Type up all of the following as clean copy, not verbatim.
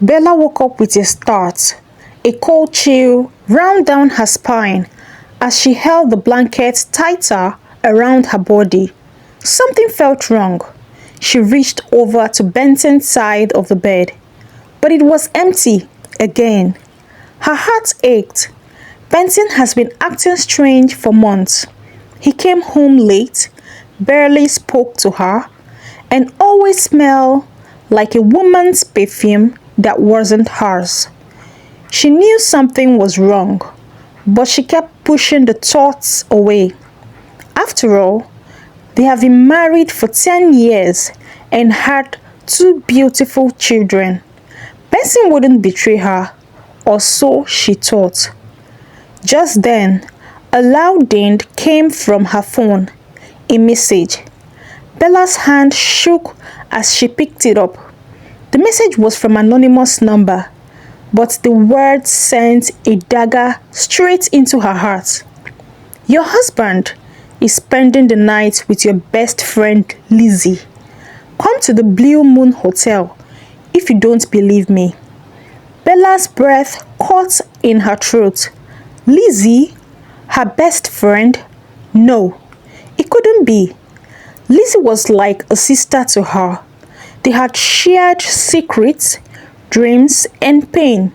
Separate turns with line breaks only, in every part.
Bella woke up with a start. A cold chill ran down her spine as she held the blanket tighter around her body. Something felt wrong. She reached over to Benson's side of the bed, but it was empty again. Her heart ached. Benson has been acting strange for months. He came home late, barely spoke to her, and always smelled like a woman's perfume that wasn't hers. She knew something was wrong, but she kept pushing the thoughts away. After all, they have been married for 10 years and had 2 beautiful children. Benson wouldn't betray her, or so she thought. Just then, a loud ding came from her phone, a message. Bella's hand shook as she picked it up. The message was from an anonymous number, but the words sent a dagger straight into her heart. Your husband is spending the night with your best friend Lizzie. Come to the Blue Moon Hotel if you don't believe me. Bella's breath caught in her throat. Lizzie? Her best friend? No, it couldn't be. Lizzie was like a sister to her. They had shared secrets, dreams, and pain.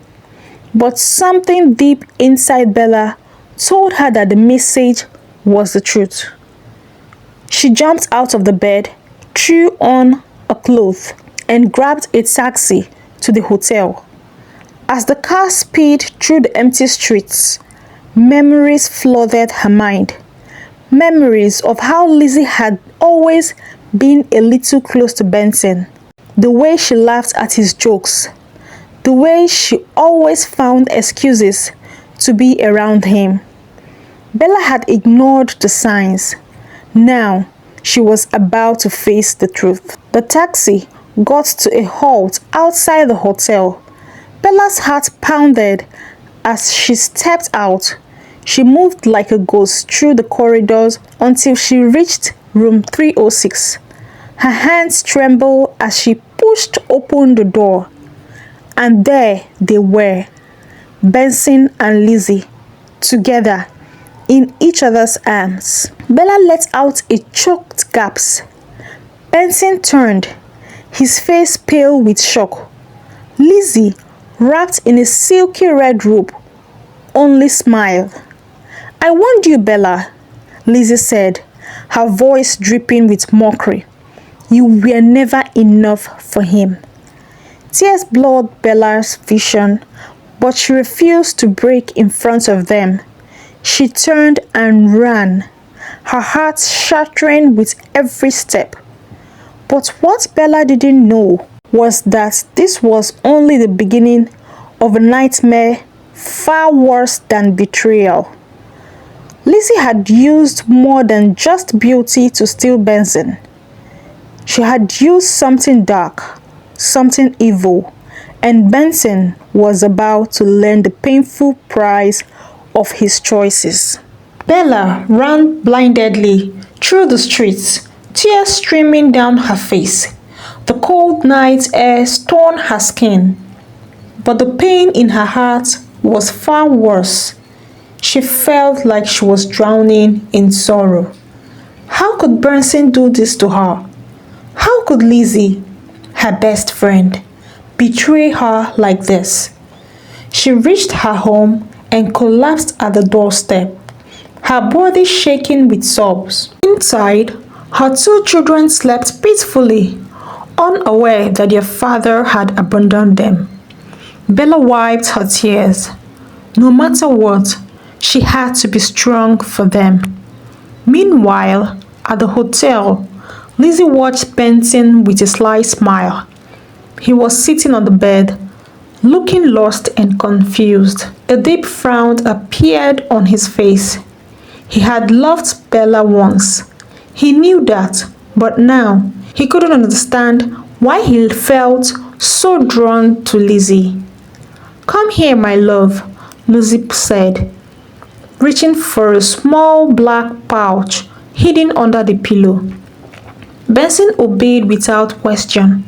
But something deep inside Bella told her that the message was the truth. She jumped out of the bed, threw on a cloth, and grabbed a taxi to the hotel. As the car sped through the empty streets, memories flooded her mind. Memories of how Lizzie had always been a little close to Benson. The way she laughed at his jokes. The way she always found excuses to be around him. Bella had ignored the signs. Now, she was about to face the truth. The taxi got to a halt outside the hotel. Bella's heart pounded as she stepped out. She moved like a ghost through the corridors until she reached room 306. Her hands trembled as she pushed open the door. And there they were, Benson and Lizzie, together in each other's arms. Bella let out a choked gasp. Benson turned, his face pale with shock. Lizzie, wrapped in a silky red robe, only smiled. I warned you, Bella, Lizzie said, her voice dripping with mockery. You were never enough for him. Tears blurred Bella's vision, but she refused to break in front of them. She turned and ran, her heart shattering with every step. But what Bella didn't know was that this was only the beginning of a nightmare far worse than betrayal. Lizzie had used more than just beauty to steal Benson. She had used something dark, something evil, and Benson was about to learn the painful price of his choices. Bella ran blindly through the streets, tears streaming down her face. The cold night air stung her skin, but the pain in her heart was far worse. She felt like she was drowning in sorrow. How could Benson do this to her? How could Lizzie, her best friend, betray her like this? She reached her home and collapsed at the doorstep, her body shaking with sobs. Inside, her 2 children slept peacefully, unaware that their father had abandoned them. Bella wiped her tears. No matter what, she had to be strong for them. Meanwhile, at the hotel, Lizzie watched Benson with a sly smile. He was sitting on the bed, looking lost and confused. A deep frown appeared on his face. He had loved Bella once. He knew that, but now he couldn't understand why he felt so drawn to Lizzie. Come here, my love, Lizzie said, reaching for a small black pouch hidden under the pillow. Benson obeyed without question.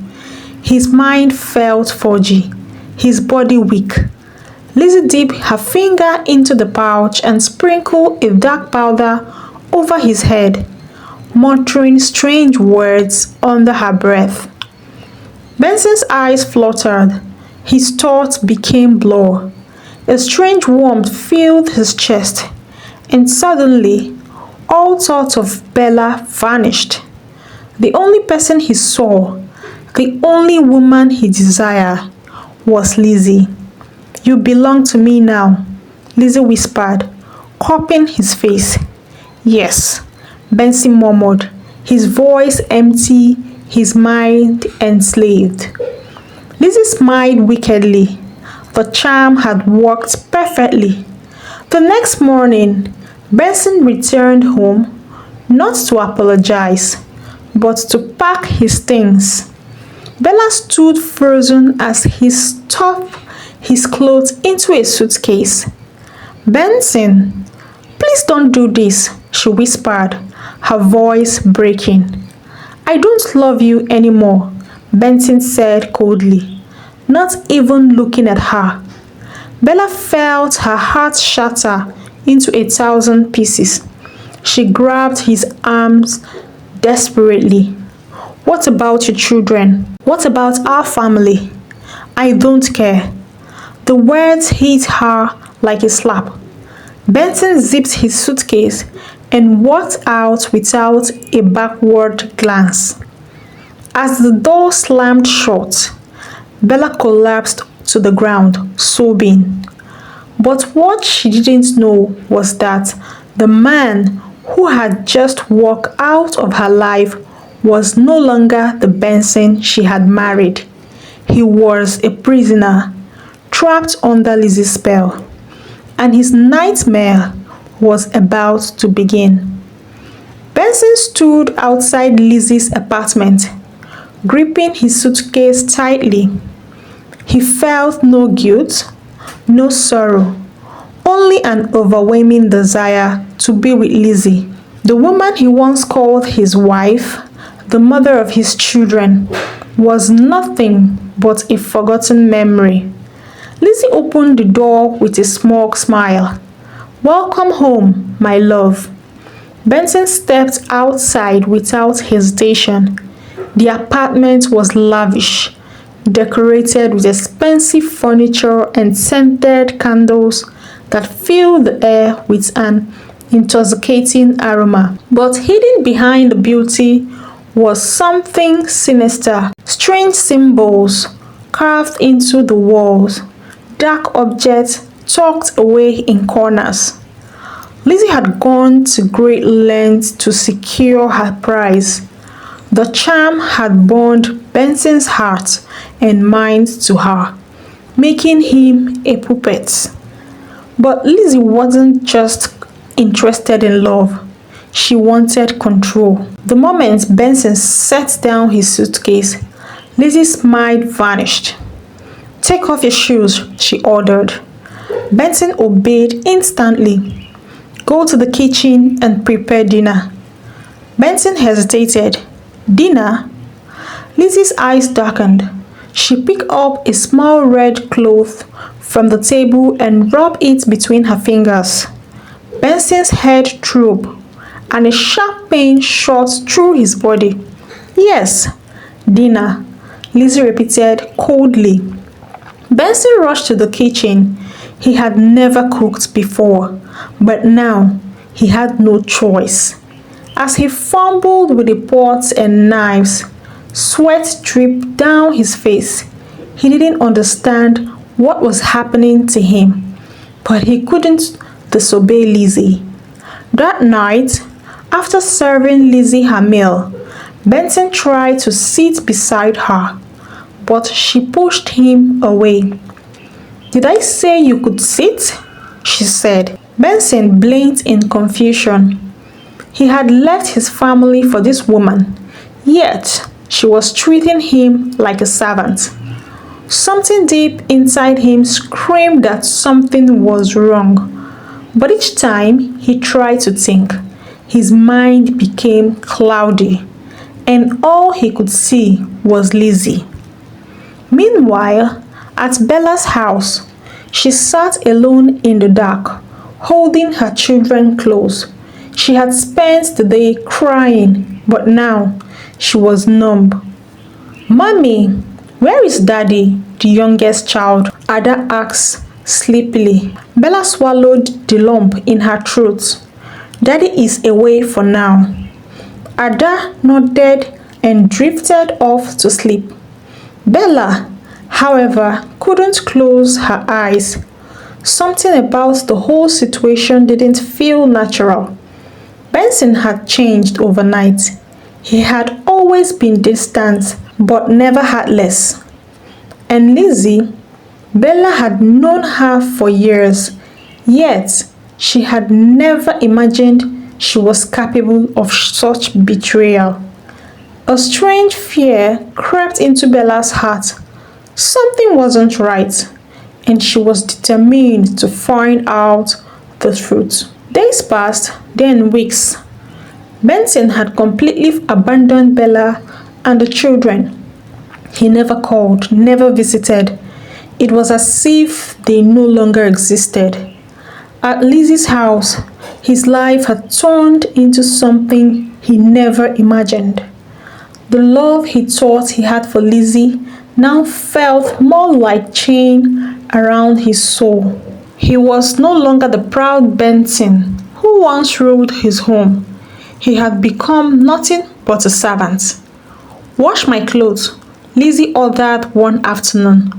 His mind felt foggy. his body weak. Lizzie dipped her finger into the pouch and sprinkled a dark powder over his head, muttering strange words under her breath. Benson's eyes fluttered. His thoughts became blur. A strange warmth filled his chest, and suddenly, all thought of Bella vanished. The only person he saw, the only woman he desired, was Lizzie. "You belong to me now," Lizzie whispered, cupping his face. "Yes," Benson murmured, his voice empty, his mind enslaved. Lizzie smiled wickedly. The charm had worked perfectly. The next morning, Benson returned home, not to apologize, but to pack his things. Bella stood frozen as he stuffed his clothes into a suitcase. "Benson, please don't do this," she whispered, her voice breaking. "I don't love you anymore," Benson said coldly, not even looking at her. Bella felt her heart shatter into 1,000 pieces. She grabbed his arms desperately. "What about your children? What about our family?" "I don't care." The words hit her like a slap. Benson zipped his suitcase and walked out without a backward glance. As the door slammed shut, Bella collapsed to the ground, sobbing. But what she didn't know was that the man who had just walked out of her life was no longer the Benson she had married. He was a prisoner, trapped under Lizzie's spell, and his nightmare was about to begin. Benson stood outside Lizzie's apartment, gripping his suitcase tightly. He felt no guilt, no sorrow, only an overwhelming desire to be with Lizzie, the woman he once called his wife, the mother of his children, was nothing but a forgotten memory. Lizzie opened the door with a smug smile. "Welcome home, my love." Benson stepped outside without hesitation. The apartment was lavish, decorated with expensive furniture and scented candles that filled the air with an intoxicating aroma. But hidden behind the beauty was something sinister. Strange symbols carved into the walls, dark objects tucked away in corners. Lizzie had gone to great lengths to secure her prize. The charm had bound Benson's heart and mind to her, making him a puppet. But Lizzie wasn't just interested in love. She wanted control. The moment Benson set down his suitcase, Lizzie's smile vanished. "Take off your shoes," she ordered. Benson obeyed instantly. "Go to the kitchen and prepare dinner." Benson hesitated. "Dinner?" Lizzie's eyes darkened. She picked up a small red cloth from the table and rubbed it between her fingers. Benson's head drooped, and a sharp pain shot through his body. "Yes, dinner," Lizzie repeated coldly. Benson rushed to the kitchen. He had never cooked before, but now he had no choice. As he fumbled with the pots and knives, sweat dripped down his face. He didn't understand what was happening to him, but he couldn't disobey Lizzie. That night, after serving Lizzie her meal, Benson tried to sit beside her, but she pushed him away. "Did I say you could sit?" she said. Benson blinked in confusion. He had left his family for this woman, yet she was treating him like a servant. Something deep inside him screamed that something was wrong. But each time he tried to think, his mind became cloudy, and all he could see was Lizzie. Meanwhile, At Bella's house, she sat alone in the dark, holding her children close. She had spent the day crying, but now she was numb. "Mommy, where is Daddy?" the youngest child, Ada asked sleepily. Bella swallowed the lump in her throat. "Daddy is away for now." Ada nodded and drifted off to sleep. Bella, however, couldn't close her eyes. Something about the whole situation didn't feel natural. Benson had changed overnight. He had always been distant, but never heartless. And Lizzie, Bella had known her for years, yet she had never imagined she was capable of such betrayal. A strange fear crept into Bella's heart. Something wasn't right, and she was determined to find out the truth. Days passed, then weeks. Benson had completely abandoned Bella and the children. He never called, never visited. It was as if they no longer existed. At Lizzie's house, his life had turned into something he never imagined. The love he thought he had for Lizzie now felt more like chain around his soul. He was no longer the proud Benson who once ruled his home. He had become nothing but a servant. "Wash my clothes," Lizzie ordered one afternoon,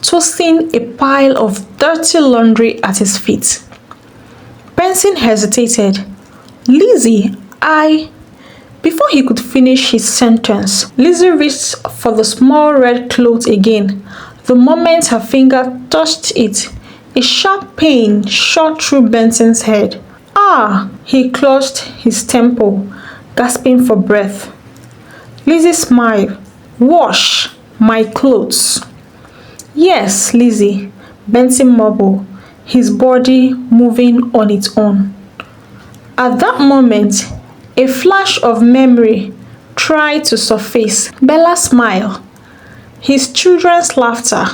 tossing a pile of dirty laundry at his feet. Benson hesitated. "Lizzie, Before he could finish his sentence, Lizzie reached for the small red cloth again. The moment her finger touched it, a sharp pain shot through Benson's head. "Ah!" He clutched his temple, gasping for breath. Lizzie smiled. "Wash my clothes." "Yes, Lizzie," Benson mumbled, his body moving on its own. At that moment, a flash of memory tried to surface. Bella smiled, his children's laughter,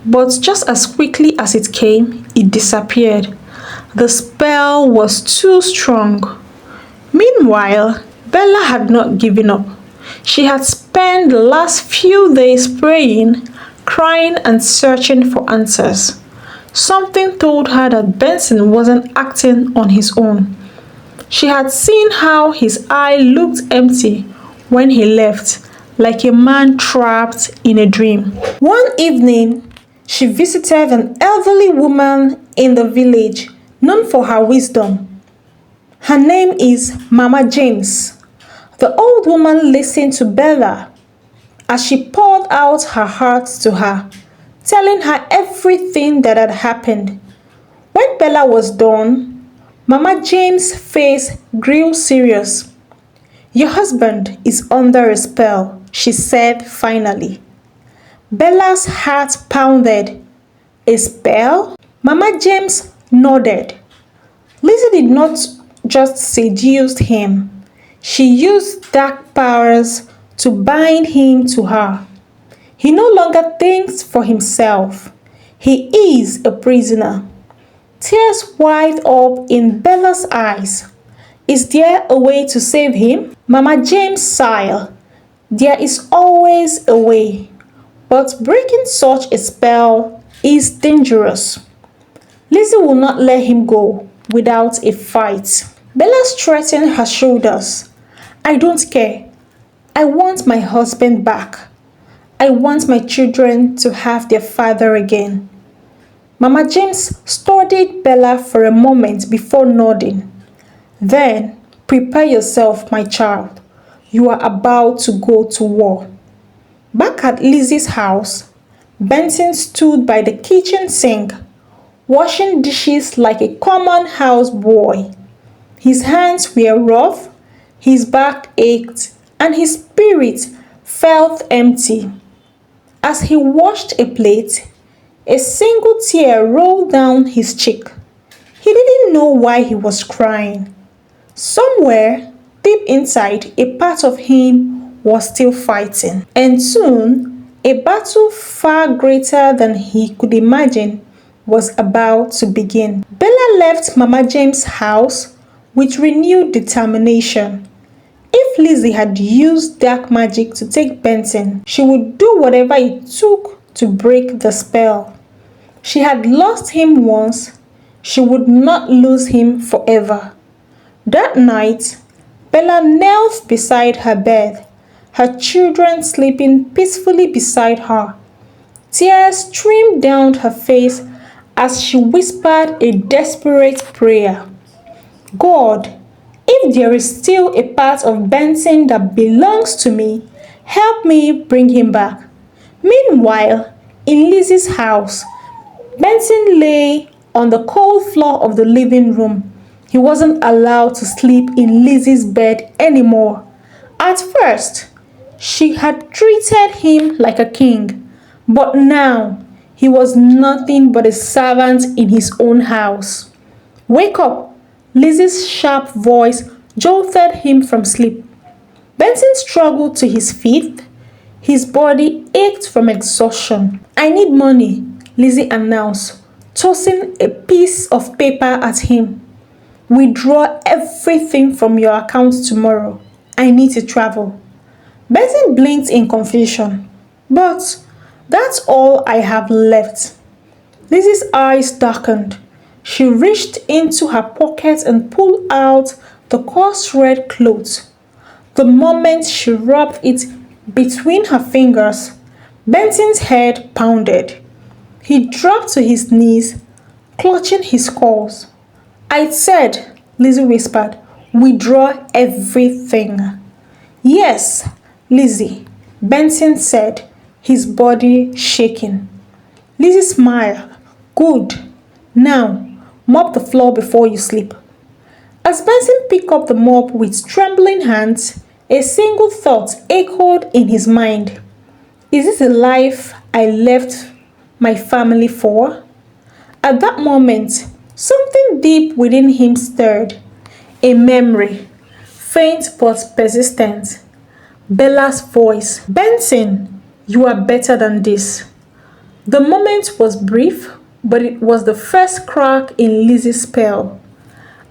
but just as quickly as it came, it disappeared. The spell was too strong. Meanwhile, Bella had not given up. She had spent the last few days praying, crying, and searching for answers. Something told her that Benson wasn't acting on his own. She had seen how his eye looked empty when he left, like a man trapped in a dream. One evening, she visited an elderly woman in the village known for her wisdom. Her name is Mama James. The old woman listened to Bella as she poured out her heart to her, telling her everything that had happened. When Bella was done, Mama James' face grew serious. "Your husband is under a spell," she said finally. Bella's heart pounded. "A spell?" Mama James nodded. Lizzie did not just seduce him. She used dark powers to bind him to her. He no longer thinks for himself. He is a prisoner. Tears welled up in Bella's eyes. "Is there a way to save him?" Mama James sighed. "There is always a way, but breaking such a spell is dangerous. Lizzie will not let him go without a fight." Bella straightened her shoulders. "I don't care. I want my husband back. I want my children to have their father again." Mama James studied Bella for a moment before nodding. "Then, prepare yourself, my child. You are about to go to war." Back at Lizzie's house, Benson stood by the kitchen sink, washing dishes like a common houseboy. His hands were rough, his back ached, and his spirit felt empty. As he washed a plate, a single tear rolled down his cheek. He didn't know why he was crying. Somewhere deep inside, a part of him was still fighting. And soon, A battle far greater than he could imagine was about to begin. Bella left Mama James' house with renewed determination. If Lizzie had used dark magic to take Benson, she would do whatever it took to break the spell. She had lost him once, she would not lose him forever. That night, Bella knelt beside her bed, her children sleeping peacefully beside her. Tears streamed down her face as she whispered a desperate prayer. God, if there is still a part of Benson that belongs to me, help me bring him back. Meanwhile, in Lizzie's house, Benson lay on the cold floor of the living room. He wasn't allowed to sleep in Lizzie's bed anymore. At first, she had treated him like a king, but now he was nothing but a servant in his own house. Wake up! Lizzie's sharp voice jolted him from sleep. Benson struggled to his feet. His body ached from exhaustion. I need money, Lizzie announced, tossing a piece of paper at him. Withdraw everything from your account tomorrow. I need to travel. Benson blinked in confusion. But that's all I have left. Lizzie's eyes darkened. She reached into her pocket and pulled out the coarse red cloth. The moment she rubbed it between her fingers, Benson's head pounded. He dropped to his knees, clutching his calls. I said, Lizzie whispered, withdraw everything. Yes, Lizzie, Benson said, his body shaking. Lizzie smiled. Good. Now, mop the floor before you sleep. As Benson picked up the mop with trembling hands, a single thought echoed in his mind. Is this the life I left my family for? At that moment, something deep within him stirred. A memory, faint but persistent. Bella's voice. Benson, you are better than this. The moment was brief, but it was the first crack in Lizzie's spell.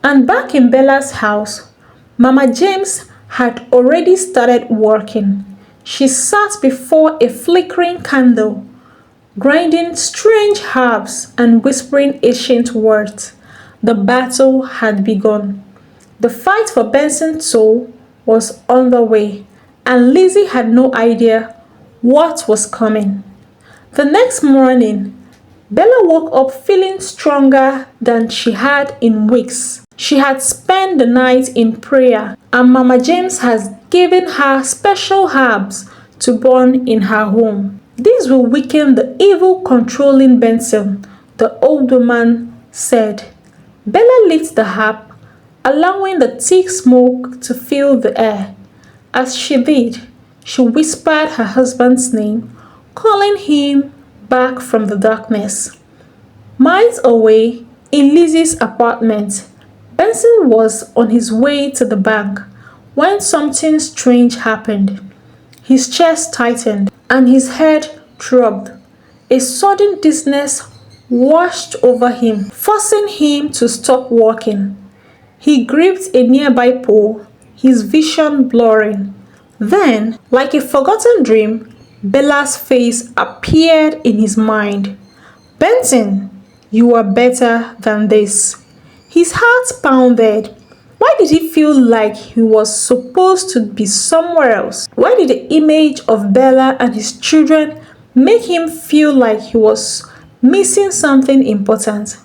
And back in Bella's house, Mama James had already started working. She sat before a flickering candle, grinding strange herbs and whispering ancient words. The battle had begun. The fight for Benson's soul was underway, and Lizzie had no idea what was coming. The next morning, Bella woke up feeling stronger than she had in weeks. She had spent the night in prayer, and Mama James has given her special herbs to burn in her home. These will weaken the evil controlling Benson, the old woman said. Bella lit the herb, allowing the thick smoke to fill the air. As she did, she whispered her husband's name, calling him back from the darkness. Miles away, in Lizzie's apartment, Benson was on his way to the bank when something strange happened. His chest tightened and his head throbbed. A sudden dizziness washed over him, forcing him to stop walking. He gripped a nearby pole, his vision blurring. Then, like a forgotten dream, Bella's face appeared in his mind. Benson, you are better than this. His heart pounded. Why did he feel like he was supposed to be somewhere else? Why did the image of Bella and his children make him feel like he was missing something important?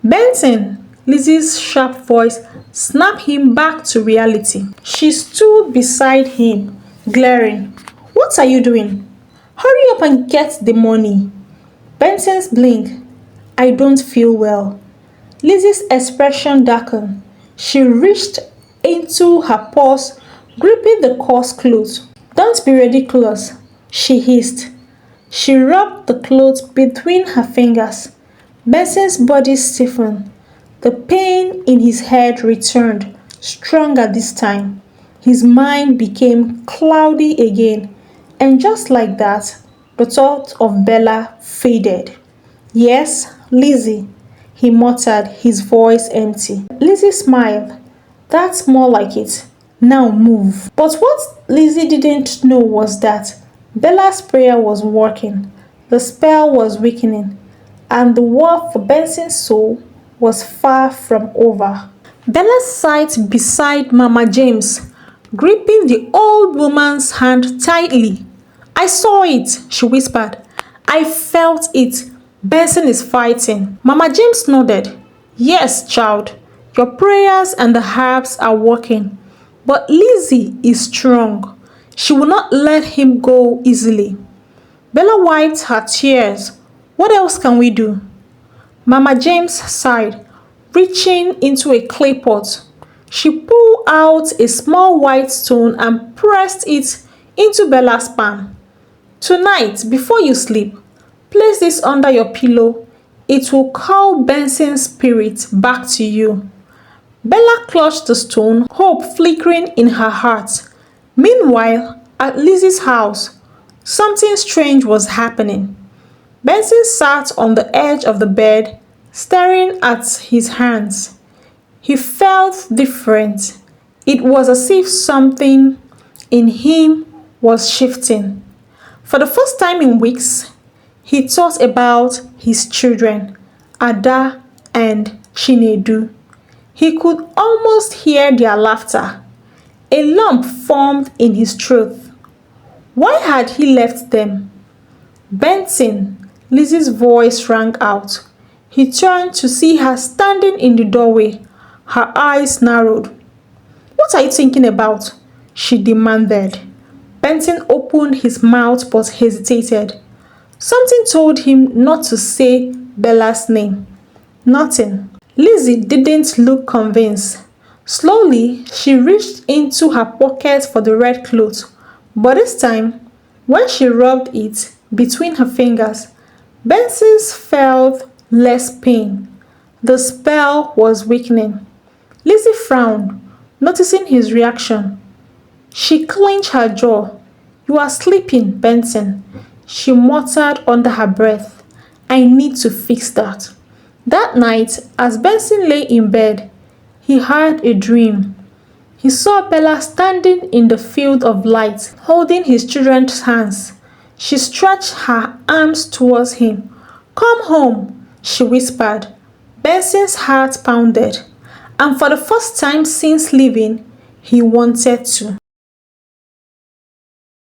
Benson, Lizzie's sharp voice snapped him back to reality. She stood beside him, glaring. What are you doing? Hurry up and get the money. Benson's blink. I don't feel well. Lizzie's expression darkened. She reached into her purse, gripping the coarse clothes. Don't be ridiculous, she hissed. She rubbed the clothes between her fingers. Benson's body stiffened. The pain in his head returned, stronger this time. His mind became cloudy again, and just like that, The thought of Bella faded. Yes, Lizzie, he muttered, his voice empty. Lizzie smiled. That's more like it. Now move. But what Lizzie didn't know was that Bella's prayer was working, the spell was weakening, and the war for Benson's soul was far from over. Bella sat beside Mama James, gripping the old woman's hand tightly. I saw it, she whispered. I felt it. Benson is fighting. Mama James nodded. Yes, child, your prayers and the herbs are working. But Lizzie is strong. She will not let him go easily. Bella wiped her tears. What else can we do? Mama James sighed, reaching into a clay pot. She pulled out a small white stone and pressed it into Bella's palm. Tonight, before you sleep, place this under your pillow. It will call Benson's spirit back to you. Bella clutched the stone, hope flickering in her heart. Meanwhile, at Lizzie's house, something strange was happening. Benson sat on the edge of the bed, staring at his hands. He felt different. It was as if something in him was shifting. For the first time in weeks, he thought about his children, Ada and Chinedu. He could almost hear their laughter. A lump formed in his throat. Why had he left them? Benson, Lizzie's voice rang out. He turned to see her standing in the doorway, her eyes narrowed. What are you thinking about? She demanded. Benson opened his mouth but hesitated. Something told him not to say Bella's name. Nothing. Lizzie didn't look convinced. Slowly, she reached into her pocket for the red cloth, but this time, when she rubbed it between her fingers, Benson felt less pain. The spell was weakening. Lizzie frowned, noticing his reaction. She clenched her jaw. You are sleeping, Benson, she muttered under her breath. I need to fix that. That night, as Benson lay in bed, he had a dream. He saw Bella standing in the field of light, holding his children's hands. She stretched her arms towards him. Come home, she whispered. Benson's heart pounded, and for the first time since leaving, he wanted to.